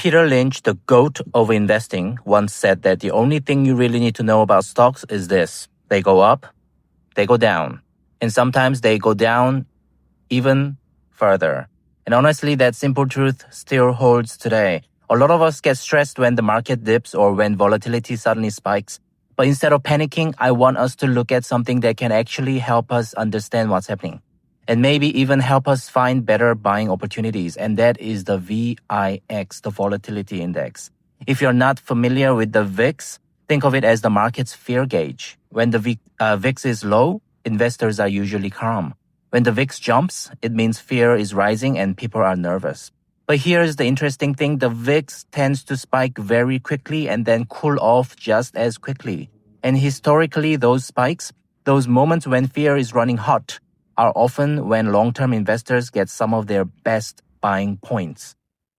Peter Lynch, the GOAT of investing, once said that the only thing you really need to know about stocks is this. They go up, they go down, and sometimes they go down even further. And honestly, that simple truth still holds today. A lot of us get stressed when the market dips or when volatility suddenly spikes. But instead of panicking, I want us to look at something that can actually help us understand what's happening and maybe even help us find better buying opportunities. And that is the VIX, the volatility index. If you're not familiar with the VIX, think of it as the market's fear gauge. When the VIX is low, investors are usually calm. When the VIX jumps, it means fear is rising and people are nervous. But here's the interesting thing. The VIX tends to spike very quickly and then cool off just as quickly. And historically, those spikes, those moments when fear is running hot, are often when long-term investors get some of their best buying points.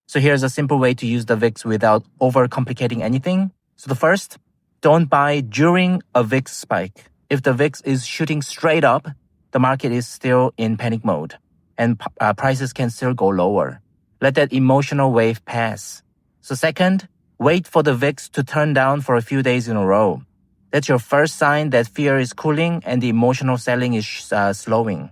So here's a simple way to use the VIX without overcomplicating anything. So the first, don't buy during a VIX spike. If the VIX is shooting straight up, the market is still in panic mode and prices can still go lower. Let that emotional wave pass. So second, wait for the VIX to turn down for a few days in a row. That's your first sign that fear is cooling and the emotional selling is slowing.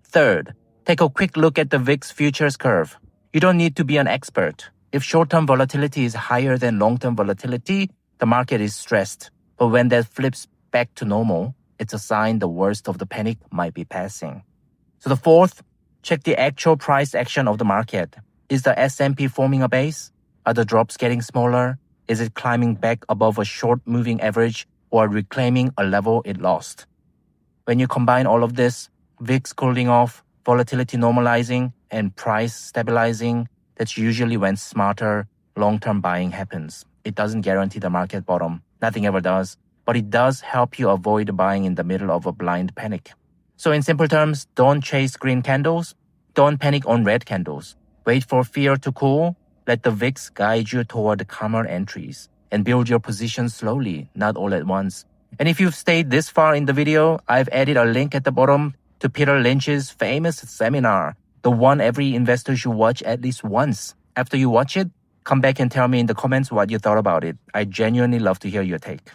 Third, take a quick look at the VIX futures curve. You don't need to be an expert. If short-term volatility is higher than long-term volatility, the market is stressed. But when that flips back to normal, it's a sign the worst of the panic might be passing. So the fourth, check the actual price action of the market. Is the S&P forming a base? Are the drops getting smaller? Is it climbing back above a short moving average or reclaiming a level it lost? When you combine all of this, VIX cooling off, volatility normalizing, and price stabilizing, that's usually when smarter long-term buying happens. It doesn't guarantee the market bottom. Nothing ever does. But it does help you avoid buying in the middle of a blind panic. So in simple terms, don't chase green candles. Don't panic on red candles. Wait for fear to cool. Let the VIX guide you toward calmer entries. And build your position slowly, not all at once. And if you've stayed this far in the video, I've added a link at the bottom to Peter Lynch's famous seminar, the one every investor should watch at least once. After you watch it, come back and tell me in the comments what you thought about it. I genuinely love to hear your take.